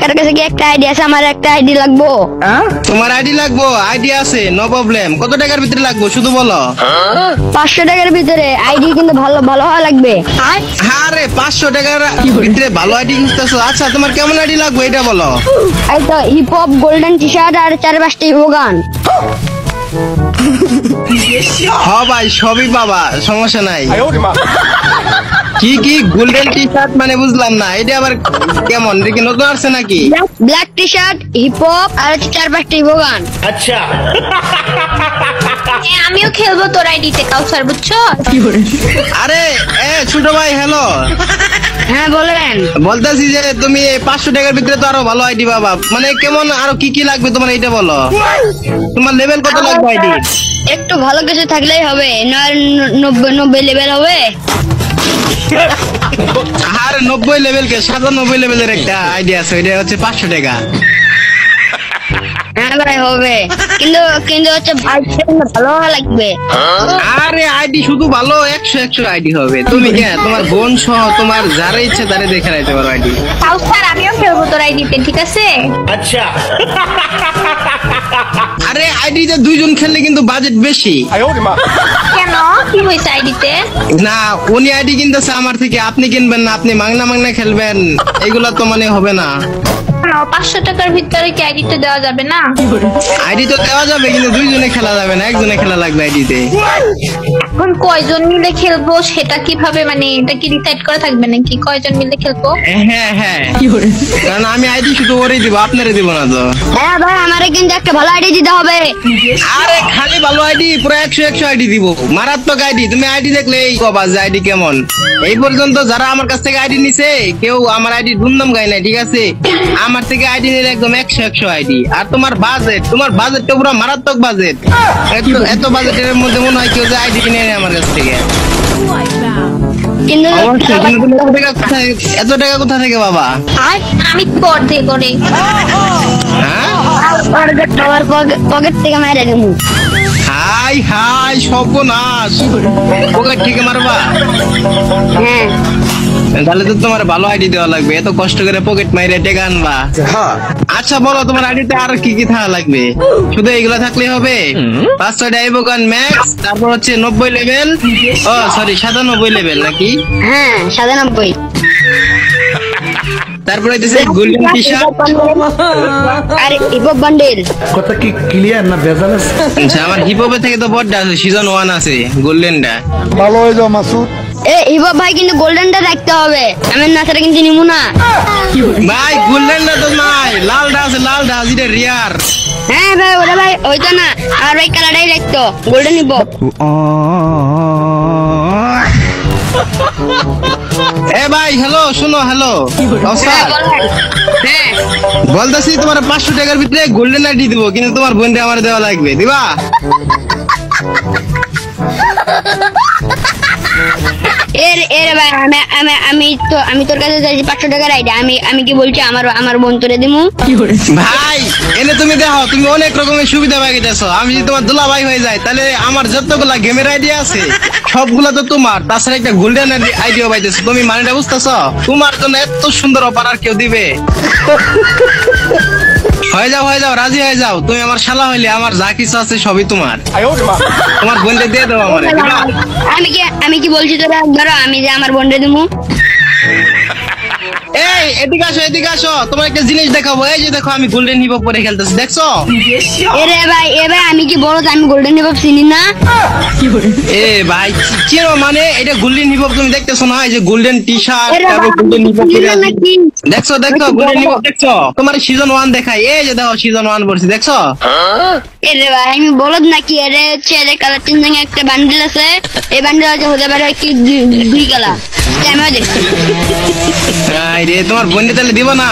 কার কাছে কি একটা আইডি আছে? আমার একটা আইডি লাগবো। তোমার আইডি লাগবো? আইডি আছে, নো প্রবলেম। কত টাকার ভিতরে লাগবো শুধু বলো। 500 টাকার ভিতরে আইডি, কিন্তু ভালো ভালো হওয়া লাগবে। আরে 500 টাকার ভিতরে ভালো আইডি খুঁজতেছো? আচ্ছা তোমার কেমন আইডি লাগবে এটা বলো। এই তো hip hop, golden T shirt আর 4-5টা ইভোগান। হ ভাই, সবই পাবা, সমস্যা নাই। কি কি গোল্ডেন টি শার্ট মানে বুঝলাম না, এটা আবার কেমন? এটা কি নতুন আসছে নাকি? Black T shirt, hip hop আর 4-5টা ইভোগান। আচ্ছা আমিও খেলবো তোর আইডিতে কাউসার, বুঝছো? আরে ছোট ভাই, হ্যালো। হ্যাঁ বলেন। বলতেছি যে তুমি 500 টাকার ভিতরে তো আরো ভালো আইডি পাবা, মানে কেমন আরো কি কি লাগবে তোমার এইটা বলো। তোমার লেভেল কত লাগবে আইডি? একটু ভালো কিছু থাকলেই হবে, 90 লেভেল হবে। আর 90 লেভেল কে 97 লেভেলের একটা আইডিয়া আছে, ওইটা হচ্ছে 500 টাকা। হ্যাঁ ভাই হবে, কিন্তু কিন্তু হচ্ছে ভালো হওয়া লাগবে। আরে আইডি শুধু ভালো 100 আইডি হবে। তুমি কে তোমার বোন সহ তোমার যারা ইচ্ছে তারে দেখে রাখতে পারো আইডি। কাউসার আমিও খেলবো তোর আইডিতে, ঠিক আছে? আচ্ছা আরে আইডিতে দুইজন খেললে কিন্তু বাজেট বেশি। কেন, কি হয়েছে আইডিতে? না, উনি আইডি কিনতেছে আমার থেকে, আপনি কিনবেন না, আপনি মাংনা মাংনা খেলবেন, এগুলা তো মানে হবে না। 500 টাকার ভিতরে কি আইডিটা দেওয়া যাবে না? আইডি তো দেওয়া যাবে, কিন্তু দুইজনে খেলা যাবে না, একজনে খেলা লাগবে আইডিতে। এখন কয়জন মিলে খেলবো সেটা কিভাবে, মানে এটা কি ডিসাইড করা থাকবে নাকি কয়জন মিলে খেলবো? হ্যাঁ হ্যাঁ, কারণ আমি আইডি শুধু ওরই দিব, আপনারে দিব না তো। হ্যাঁ ভাই, আমারে কিন্তু একটা ভালো আইডি দিতে হবে। আরে খালি ভালো আইডি, পুরো 100 আইডি দিব, মারাত্মক আইডি। তুমি আইডি দেখলেই কবা যে আইডি কেমন। এই পর্যন্ত যারা আমার কাছ থেকে আইডি নিছে, কেউ আমার আইডি ধুমধাম গায় নাই, ঠিক আছে? আমার থেকে আইডি নিলে একদম 100 আইডি। আর তোমার বাজেটটা পুরো মারাত্মক বাজেট। এত বাজেটের মধ্যে মনে হয় কেউ যে আইডি কিনে নেয় আমার কাছ থেকে। কিন্তু অবশ্যই, কিন্তু তুমি এত টাকা কোথা থেকে বাবা? আমি পর দিয়ে করে হ্যাঁ, আমার পকেট থেকে মেরে দেবো। হাই হাই সর্বনাশ, পকেট থেকে মারবা? হ্যাঁ তাহলে তো তোমার ভালো আইডি দেওয়া লাগবে, এত কষ্ট করে পকেট মাইরে টেকা আনবা। আচ্ছা বলো, তোমার আইডিতে আর কি কি থাকা লাগবে? শুধু এইগুলা থাকলেই হবে? 5-6টা ইভোগান ম্যাক্স, তারপর হচ্ছে 90 লেভেল, ও সরি 97 লেভেল নাকি? হ্যাঁ 97। তারপরে হইতেছে গোল্ডেন টি শার্ট আর হিপ হপ বান্ডেল। কথা কি ক্লিয়ার না ভেজাল আছে? আচ্ছা, আমার হিপ হপের থেকে তো বড়টা আছে, সিজন 1 আছে গোল্ডেনটা। ভালো হয়ে যাও মাসুদ। হিপ হপ ভাই, কিন্তু গোল্ডেনটা রাখতে হবে, আমি না ছাড়া কিন্তু নিবো না। ভাই গোল্ডেনটা তো নাই, লালটা আছে, লালটা যেটা রিয়ার। হ্যাঁ ভাই, ওটা ভাই ওইটা না, আর ভাই কালারটাই রাখতো, গোল্ডেন হিপ হপ। এ ভাই হ্যালো, শোনো, হ্যালো হ্যাঁ বলতেছি, তোমার 500 টাকার ভিতরে গোল্ডেন আইডি দিব, কিন্তু তোমার বোনটা আমার দেওয়া লাগবে, দিবা? এর ভাই, আমি তোর কাছে চাইছি 500 টাকার আইডি। আমি কি বলছি, আমার বোন তোরে দিমু। ভাই এনে তুমি দেখো, তুমি অনেক রকমের সুবিধা পাইতেছো। আমি যদি তোমার দুলা ভাই হয়ে যায়, তাহলে আমার যতগুলা গেমের আইডিয়া আছে সবগুলা তো তোমার, তাছাড়া একটা গোল্ডেন আইডিয়া পাইতেছো। তুমি মানেটা বুঝতেছো? তোমার জন্য এত সুন্দর অফার আর কেউ দিবে? হয়ে যাও, রাজি হয়ে যাও। তুমি আমার শালা হইলে আমার যা কিছু আছে সবই তোমার। তোমার বোনটা দিয়ে দেবো আমার। আমি কি বলছি তোরা, ধরো আমি যে আমার বোনরে দিমু। এই এদিকে আসো, তোমার একটা জিনিস দেখাবো। এই যে দেখো, আমি গোল্ডেন হিপ হপ পরে খেলতেছি, দেখছো? এ ভাই আমি কি বলো, আমি গোল্ডেন হিপ হপ চিনি না। এ ভাই চিনো মানে? এটা গোল্ডেন হিপ হপ তুমি দেখতেছো না? এই যে গোল্ডেন টি শার্ট, তারপর গোল্ডেন হিপ হপ পরে আছে, দেখছো গোল্ডেন হিপ হপ দেখছো? তোমার সিজন 1 দেখাই, এই যে দেখো সিজন 1 পড়ছি, দেখছো? ভাই আমি বলদ নাকি? হচ্ছে কালার চেঞ্জিং একটা বান্ডেল আছে, এই বান্ডেল হতে পারে কি 2 কালার। আমিও দেখছি। রে তোমার বোনটা তাহলে দিব না?